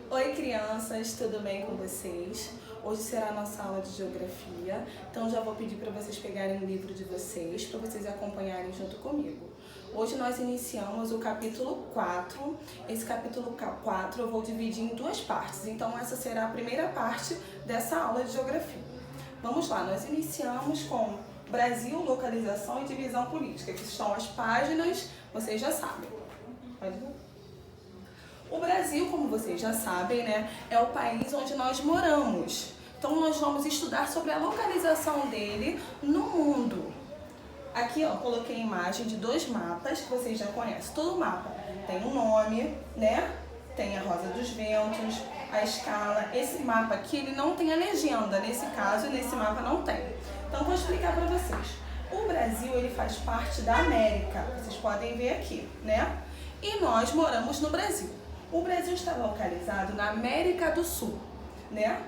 Oi crianças, tudo bem com vocês? Hoje será a nossa aula de geografia, então já vou pedir para vocês pegarem o livro de vocês, para vocês acompanharem junto comigo. Hoje nós iniciamos o capítulo 4, esse capítulo 4 eu vou dividir em duas partes, então essa será a primeira parte dessa aula de geografia. Vamos lá, nós iniciamos com Brasil, localização e divisão política, que são as páginas, vocês já sabem. Pode ver? O Brasil, como vocês já sabem, né, é o país onde nós moramos. Então nós vamos estudar sobre a localização dele no mundo. Aqui, ó, coloquei a imagem de dois mapas que vocês já conhecem. Todo mapa tem um nome, né? Tem a Rosa dos Ventos, a escala. Esse mapa aqui, ele não tem a legenda. Nesse caso, nesse mapa não tem. Então vou explicar para vocês. O Brasil, ele faz parte da América. Vocês podem ver aqui, né? E nós moramos no Brasil. O Brasil está localizado na América do Sul, né?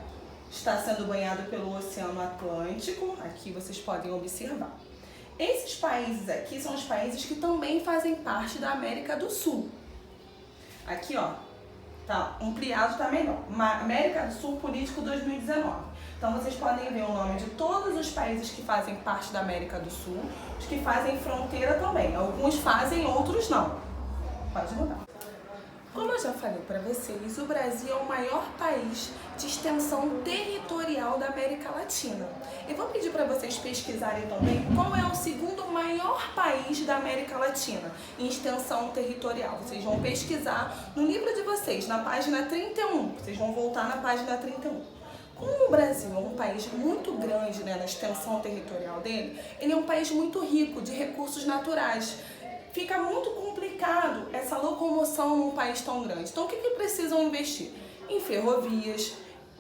Está sendo banhado pelo Oceano Atlântico, aqui vocês podem observar. Esses países aqui são os países que também fazem parte da América do Sul. Aqui, ó, tá ampliado, tá melhor. América do Sul Político 2019. Então vocês podem ver o nome de todos os países que fazem parte da América do Sul, os que fazem fronteira também. Alguns fazem, outros não. Pode mudar. Como eu já falei para vocês, o Brasil é o maior país de extensão territorial da América Latina. Eu vou pedir para vocês pesquisarem também qual é o segundo maior país da América Latina em extensão territorial. Vocês vão pesquisar no livro de vocês, na página 31. Vocês vão voltar na página 31. Como o Brasil é um país muito grande, né, na extensão territorial dele, ele é um país muito rico de recursos naturais. Fica muito complicado essa locomoção num país tão grande. Então, o que precisam investir? Em ferrovias,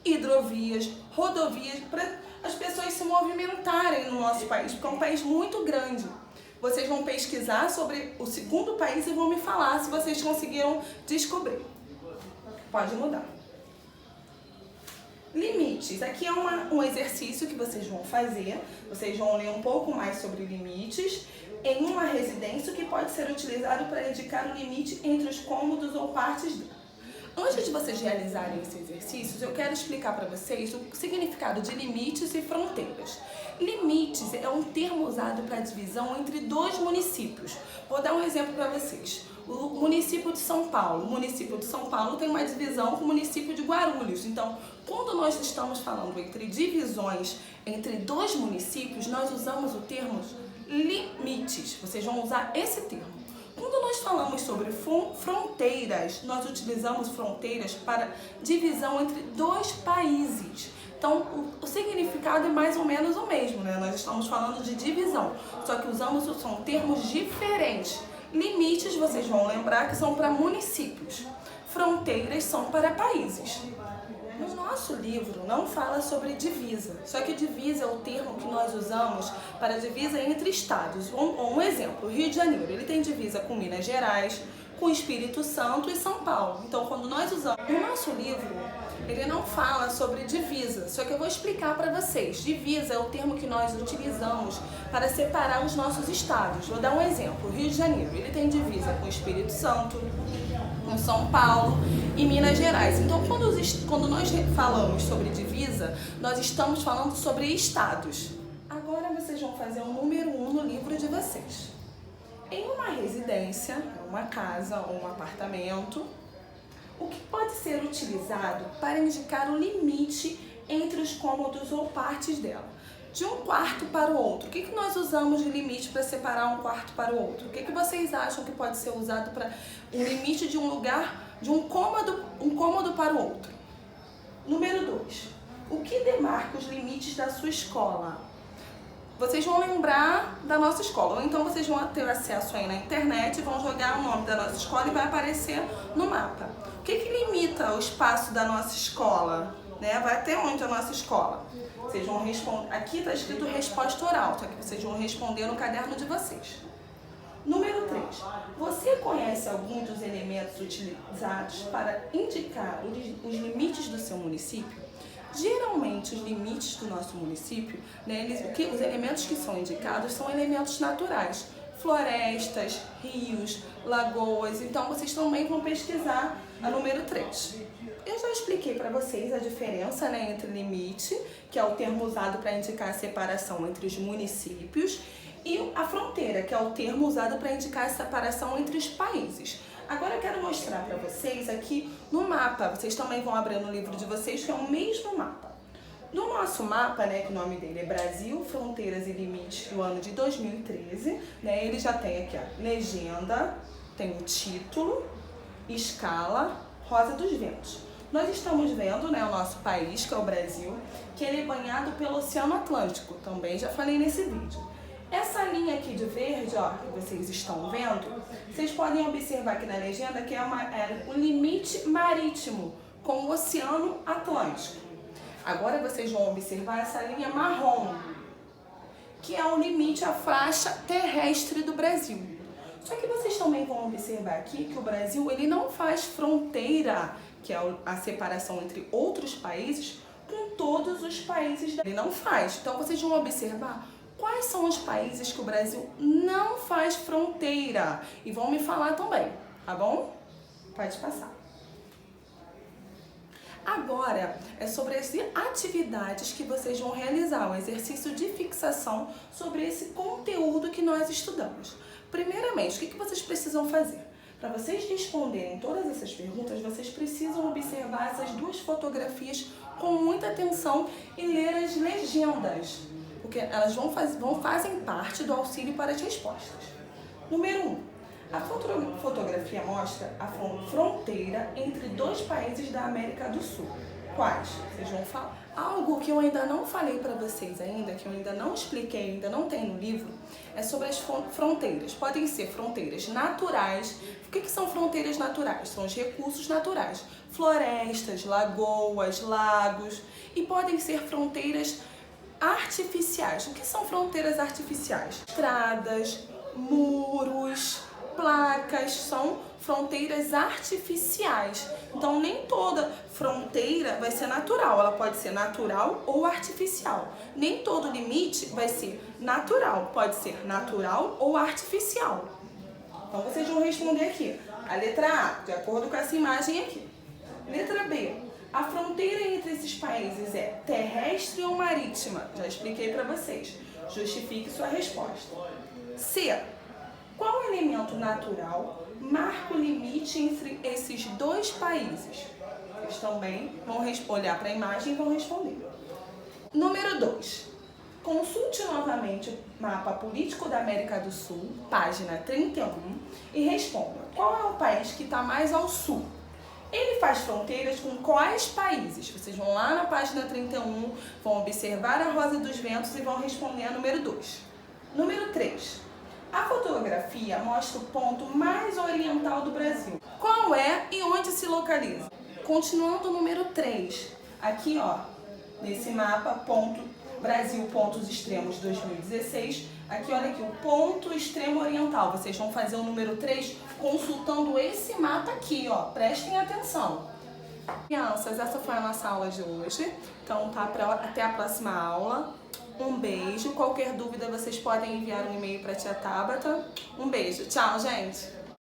hidrovias, rodovias, para as pessoas se movimentarem no nosso país, porque é um país muito grande. Vocês vão pesquisar sobre o segundo país e vão me falar se vocês conseguiram descobrir. Pode mudar. Limites. Aqui é um exercício que vocês vão fazer. Vocês vão ler um pouco mais sobre limites em uma residência que pode ser utilizado para indicar o limite entre os cômodos ou partes dela. Antes de vocês realizarem esses exercícios, eu quero explicar para vocês o significado de limites e fronteiras. Limites é um termo usado para divisão entre dois municípios. Vou dar um exemplo para vocês. O município de São Paulo. O município de São Paulo tem uma divisão com o município de Guarulhos. Então, quando nós estamos falando entre divisões entre dois municípios, nós usamos o termo limites. Vocês vão usar esse termo. Quando nós falamos sobre fronteiras, nós utilizamos fronteiras para divisão entre dois países. Então, o significado é mais ou menos o mesmo, né? Nós estamos falando de divisão, só que são termos diferentes. Limites, vocês vão lembrar que são para municípios. Fronteiras são para países. No nosso livro não fala sobre divisa, só que divisa é o termo que nós usamos para divisa entre estados. Um exemplo, o Rio de Janeiro, ele tem divisa com Minas Gerais, com Espírito Santo e São Paulo. Então, quando nós usamos... No nosso livro, ele não fala sobre divisa, só que eu vou explicar para vocês. Divisa é o termo que nós utilizamos para separar os nossos estados. Vou dar um exemplo, o Rio de Janeiro, ele tem divisa com Espírito Santo, com São Paulo e Minas Gerais. Então, quando nós falamos sobre divisa, nós estamos falando sobre estados. Agora vocês vão fazer o número 1 no livro de vocês. Em uma residência, uma casa ou um apartamento, o que pode ser utilizado para indicar o limite entre os cômodos ou partes dela? De um quarto para o outro, o que nós usamos de limite para separar um quarto para o outro? O que vocês acham que pode ser usado para o limite de um lugar, de um cômodo para o outro? Número 2. O que demarca os limites da sua escola? Vocês vão lembrar da nossa escola, ou então vocês vão ter acesso aí na internet, vão jogar o nome da nossa escola e vai aparecer no mapa. O que limita o espaço da nossa escola? Né? Vai até onde a nossa escola? Vocês vão responder. Aqui está escrito resposta oral, só que vocês vão responder no caderno de vocês. Número 3. Você conhece algum dos elementos utilizados para indicar os limites do seu município? Geralmente, os limites do nosso município, né, os elementos que são indicados são elementos naturais. Florestas, rios, lagoas. Então, vocês também vão pesquisar a número 3. Eu já expliquei para vocês a diferença, né, entre limite, que é o termo usado para indicar a separação entre os municípios, e a fronteira, que é o termo usado para indicar a separação entre os países. Agora eu quero mostrar para vocês aqui no mapa, vocês também vão abrir no livro de vocês, que é o mesmo mapa. No nosso mapa, né, que o nome dele é Brasil, Fronteiras e Limites do ano de 2013, né, ele já tem aqui a legenda, tem o título, escala, Rosa dos Ventos. Nós estamos vendo, né, o nosso país, que é o Brasil, que ele é banhado pelo Oceano Atlântico, também já falei nesse vídeo. Essa linha aqui de verde, ó, que vocês estão vendo, vocês podem observar aqui na legenda que é o limite marítimo com o Oceano Atlântico. Agora vocês vão observar essa linha marrom, que é o limite à faixa terrestre do Brasil. Só que vocês também vão observar aqui que o Brasil ele não faz fronteira, que é a separação entre outros países, com todos os países. Ele não faz. Então vocês vão observar quais são os países que o Brasil não faz fronteira. E vão me falar também, tá bom? Pode passar. Agora é sobre as atividades que vocês vão realizar, o exercício de fixação sobre esse conteúdo que nós estudamos. Primeiramente, o que vocês precisam fazer? Para vocês responderem todas essas perguntas, vocês precisam observar essas duas fotografias com muita atenção e ler as legendas, porque elas fazem parte do auxílio para as respostas. Número 1. A fotografia mostra a fronteira entre dois países da América do Sul. Quais? Vocês vão falar. Algo que eu ainda não falei para vocês ainda, que eu ainda não expliquei, ainda não tem no livro, é sobre as fronteiras. Podem ser fronteiras naturais. O que são fronteiras naturais? São os recursos naturais. Florestas, lagoas, lagos. E podem ser fronteiras artificiais. O que são fronteiras artificiais? Estradas, muros, placas, são fronteiras artificiais. Então, nem toda fronteira vai ser natural, ela pode ser natural ou artificial. Nem todo limite vai ser natural, pode ser natural ou artificial. Então, vocês vão responder aqui. A letra A, de acordo com essa imagem aqui. Letra B, a fronteira entre esses países é terrestre ou marítima? Já expliquei para vocês. Justifique sua resposta. C, qual elemento natural marca o limite entre esses dois países? Vocês também vão olhar para a imagem e vão responder. Número 2. Consulte novamente o mapa político da América do Sul, página 31, e responda: qual é o país que está mais ao sul? Ele faz fronteiras com quais países? Vocês vão lá na página 31, vão observar a Rosa dos Ventos e vão responder a número 2. Número 3. A fotografia mostra o ponto mais oriental do Brasil. Qual é e onde se localiza? Continuando o número 3. Aqui, ó, nesse mapa, Brasil, pontos extremos 2016. Aqui, olha aqui, o ponto extremo oriental. Vocês vão fazer o número 3 consultando esse mapa aqui, ó. Prestem atenção. Crianças, essa foi a nossa aula de hoje. Então, até a próxima aula. Um beijo. Qualquer dúvida, vocês podem enviar um e-mail para a tia Tabata. Um beijo. Tchau, gente.